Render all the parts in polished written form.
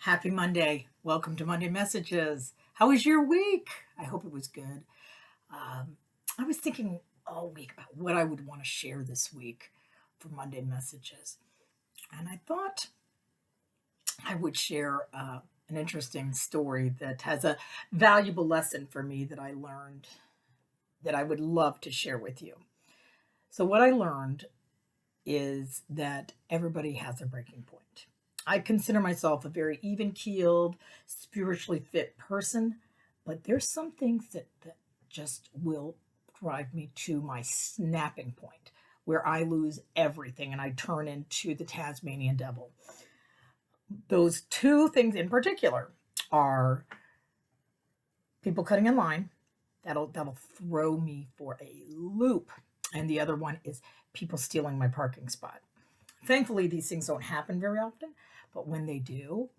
Happy Monday. Welcome to Monday Messages. How was your week? I hope it was good. I was thinking all week about what I would want to share this week for Monday Messages. And I thought I would share an interesting story that has a valuable lesson for me that I learned that I would love to share with you. So, what I learned is that everybody has a breaking point. I consider myself a very even keeled, spiritually fit person, but there's some things that just will drive me to my snapping point where I lose everything and I turn into the Tasmanian devil. Those two things in particular are people cutting in line. That'll throw me for a loop. And the other one is people stealing my parking spot. Thankfully, these things don't happen very often, but when they do,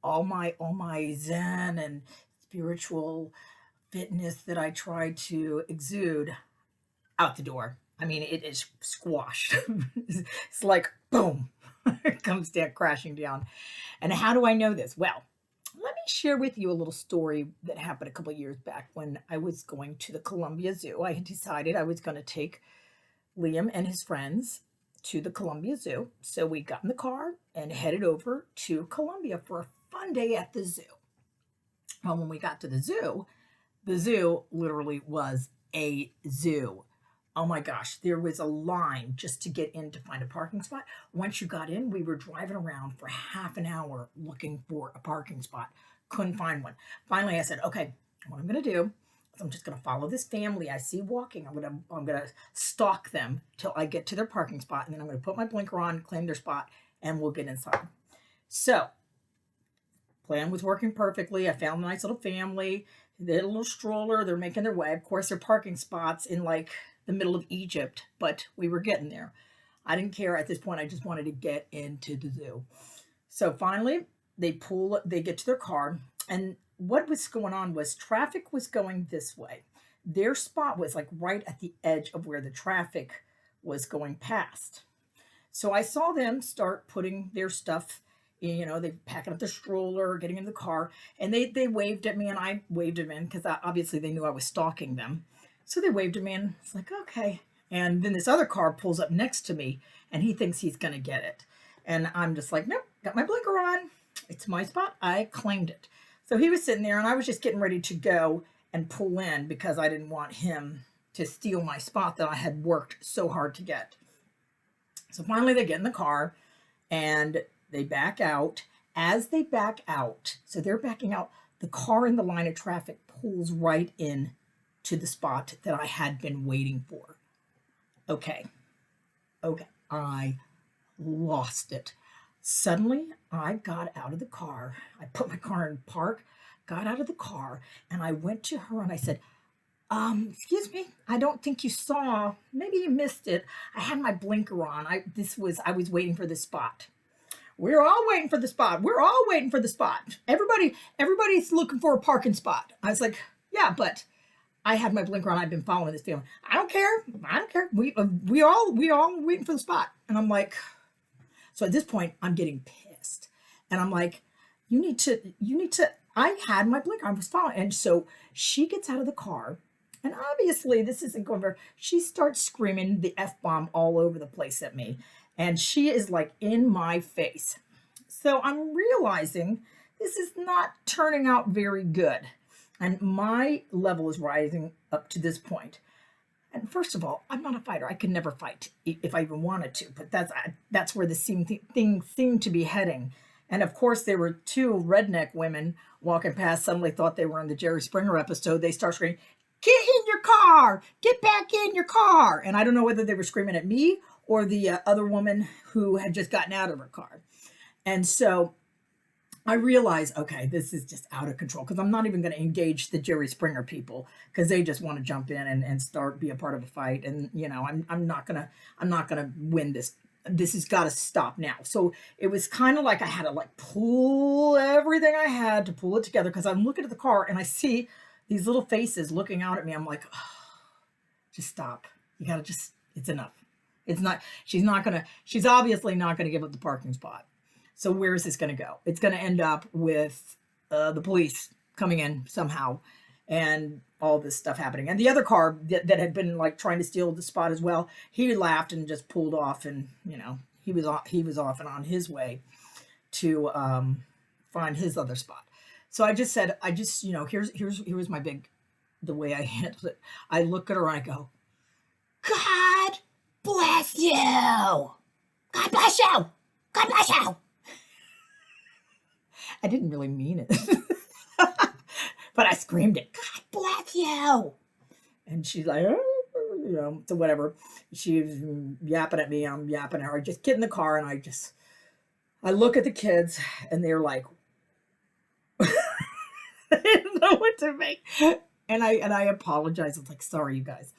all my zen and spiritual fitness that I try to exude out the door. I mean, it is squashed. It's like boom, it comes down crashing down. And how do I know this? Well, let me share with you a little story that happened a couple of years back when I was going to the Columbia Zoo. I had decided I was going to take Liam and his friends to the Columbia Zoo. So we got in the car and headed over to Columbia for a fun day at the zoo. Well, when we got to the zoo literally was a zoo. Oh my gosh, there was a line just to get in to find a parking spot. Once you got in, we were driving around for half an hour looking for a parking spot. Couldn't find one. Finally, I said, okay, what I'm going to do is I'm just going to follow this family I see walking. I'm going to stalk them till I get to their parking spot, and then I'm going to put my blinker on, claim their spot, and we'll get inside. So, plan was working perfectly. I found a nice little family. They had a little stroller. They're making their way. Of course, their parking spots in like the middle of Egypt, but we were getting there. I didn't care at this point. I just wanted to get into the zoo. So finally, they get to their car, and what was going on was traffic was going this way. Their spot was like right at the edge of where the traffic was going past. So I saw them start putting their stuff in, they packing up their stroller, getting in the car, and they waved at me, and I waved them in because obviously they knew I was stalking them. So they waved him in. It's like, okay. And then this other car pulls up next to me and he thinks he's going to get it. And I'm just like, nope, got my blinker on. It's my spot. I claimed it. So he was sitting there and I was just getting ready to go and pull in because I didn't want him to steal my spot that I had worked so hard to get. So finally they get in the car and they back out. As they back out, so they're backing out, the car in the line of traffic pulls right in to the spot that I had been waiting for. Okay. I lost it. Suddenly, I got out of the car. I put my car in park, got out of the car, and I went to her and I said, excuse me, I don't think you saw, maybe you missed it. I had my blinker on. I was waiting for this spot. We're all waiting for the spot. We're all waiting for the spot. Everybody's looking for a parking spot. I was like, yeah, but I had my blinker on. I've been following this family. I don't care. We all waiting for the spot. And I'm like, so at this point, I'm getting pissed. And I'm like, you need to. I had my blinker. I was following. And so she gets out of the car. And obviously, this isn't going very. She starts screaming the F-bomb all over the place at me. And she is like in my face. So I'm realizing this is not turning out very good. And my level is rising up to this point. And first of all, I'm not a fighter. I could never fight if I even wanted to. But that's where the thing seemed to be heading. And of course, there were two redneck women walking past. Suddenly thought they were in the Jerry Springer episode. They start screaming, "Get in your car! Get back in your car!" And I don't know whether they were screaming at me or the other woman who had just gotten out of her car. And so I realize, okay, this is just out of control because I'm not even going to engage the Jerry Springer people because they just want to jump in and start be a part of a fight. And I'm not gonna win this. This has got to stop now. So it was kind of like I had to like pull everything I had to pull it together because I'm looking at the car and I see these little faces looking out at me. I'm like, oh, just stop. You got to it's enough. It's not, she's obviously not going to give up the parking spot. So where is this going to go? It's going to end up with the police coming in somehow, and all this stuff happening. And the other car that had been like trying to steal the spot as well, he laughed and just pulled off, and he was off and on his way to find his other spot. So I just said, here's my big, the way I handled it. I look at her and I go, God bless you. God bless you. God bless you. I didn't really mean it, but I screamed it. God bless you. And she's like, oh, so whatever. She's yapping at me. I'm yapping at her. I just get in the car and I look at the kids and they're like, I didn't know what to make. And I apologize. I'm like, sorry, you guys.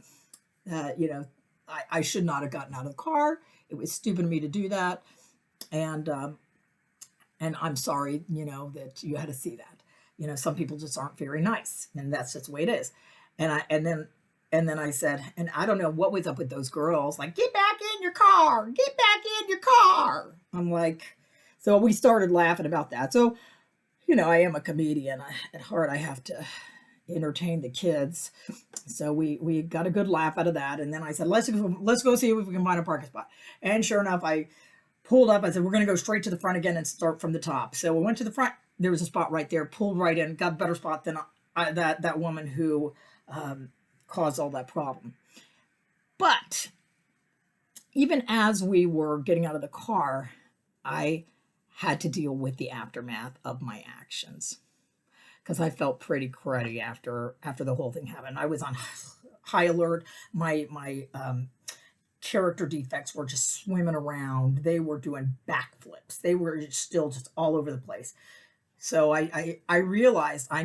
I should not have gotten out of the car. It was stupid of me to do that. And I'm sorry, that you had to see that. Some people just aren't very nice, and that's just the way it is. And then I said, and I don't know what was up with those girls, like, get back in your car, get back in your car. I'm like, so we started laughing about that. So, I am a comedian. At heart, I have to entertain the kids. So we got a good laugh out of that. And then I said, let's go see if we can find a parking spot. And sure enough, I pulled up. I said, we're going to go straight to the front again and start from the top. So we went to the front. There was a spot right there, pulled right in, got a better spot than that woman who caused all that problem. But even as we were getting out of the car, I had to deal with the aftermath of my actions, because I felt pretty cruddy after the whole thing happened. I was on high alert. My character defects were just swimming around. They were doing backflips. They were still just all over the place. So I realized I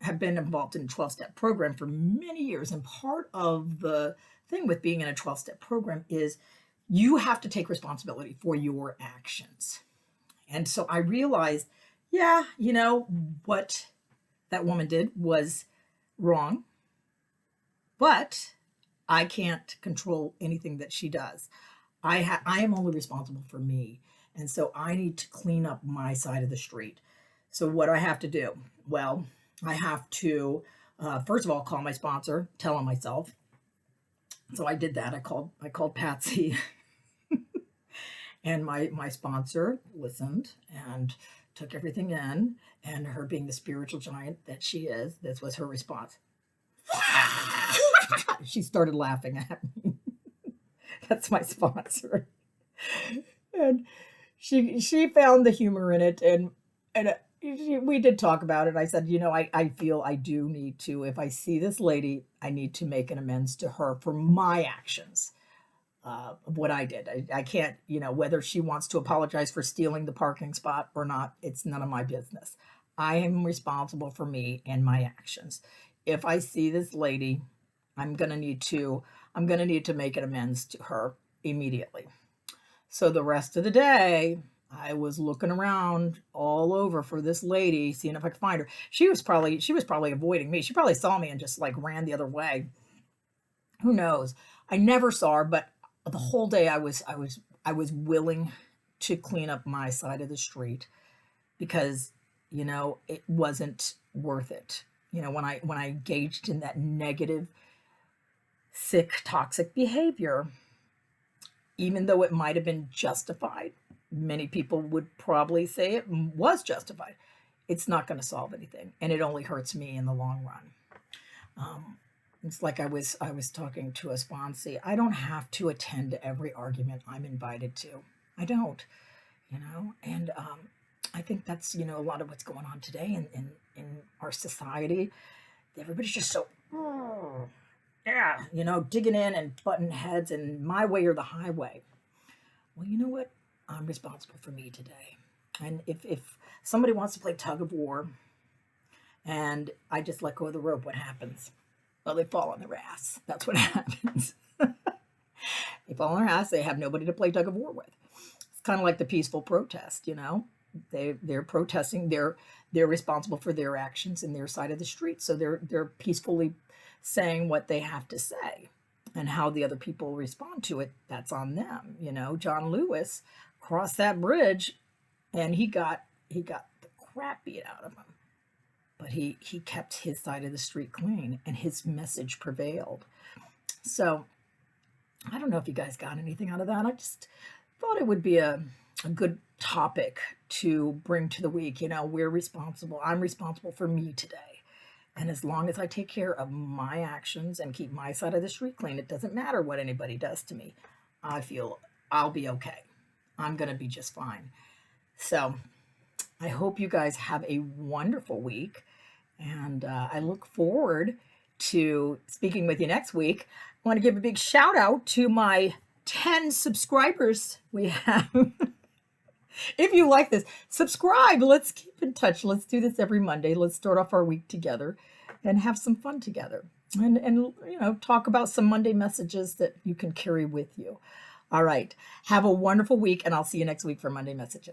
have been involved in a 12-step program for many years. And part of the thing with being in a 12-step program is you have to take responsibility for your actions. And so I realized, yeah, what that woman did was wrong, but I can't control anything that she does. I am only responsible for me. And so I need to clean up my side of the street. So what do I have to do? Well, I have to, first of all, call my sponsor, tell him myself. So I did that. I called Patsy and my sponsor listened and took everything in, and her being the spiritual giant that she is, this was her response. She started laughing at me. That's my sponsor. And she found the humor in it, and we did talk about it. I said, I feel I do need to, if I see this lady, I need to make an amends to her for my actions. Of what I did. I can't, whether she wants to apologize for stealing the parking spot or not, it's none of my business. I am responsible for me and my actions. If I see this lady, I'm going to need to make an amends to her immediately. So the rest of the day, I was looking around all over for this lady, seeing if I could find her. She was probably avoiding me. She probably saw me and just like ran the other way. Who knows? I never saw her, but the whole day I was willing to clean up my side of the street, because it wasn't worth it. When I engaged in that negative, sick, toxic behavior, even though it might have been justified, many people would probably say it was justified, it's not going to solve anything, and it only hurts me in the long run. It's like I was talking to a sponsee. I don't have to attend to every argument I'm invited to. I don't, and I think that's, a lot of what's going on today in our society. Everybody's just so, digging in and butting heads and my way or the highway. Well, you know what? I'm responsible for me today. And if somebody wants to play tug of war and I just let go of the rope, what happens? Well, they fall on their ass. That's what happens. They fall on their ass. They have nobody to play tug of war with. It's kind of like the peaceful protest, They're protesting. They're responsible for their actions in their side of the street. So they're peacefully saying what they have to say, and how the other people respond to it, that's on them. John Lewis crossed that bridge, and he got the crap beat out of him. But he kept his side of the street clean, and his message prevailed. So I don't know if you guys got anything out of that. I just thought it would be a good topic to bring to the week. We're responsible. I'm responsible for me today. And as long as I take care of my actions and keep my side of the street clean, it doesn't matter what anybody does to me. I feel I'll be okay. I'm going to be just fine. So I hope you guys have a wonderful week. And I look forward to speaking with you next week. I want to give a big shout out to my 10 subscribers we have. If you like this, subscribe. Let's keep in touch. Let's do this every Monday. Let's start off our week together and have some fun together. And talk about some Monday messages that you can carry with you. All right. Have a wonderful week, and I'll see you next week for Monday Messages.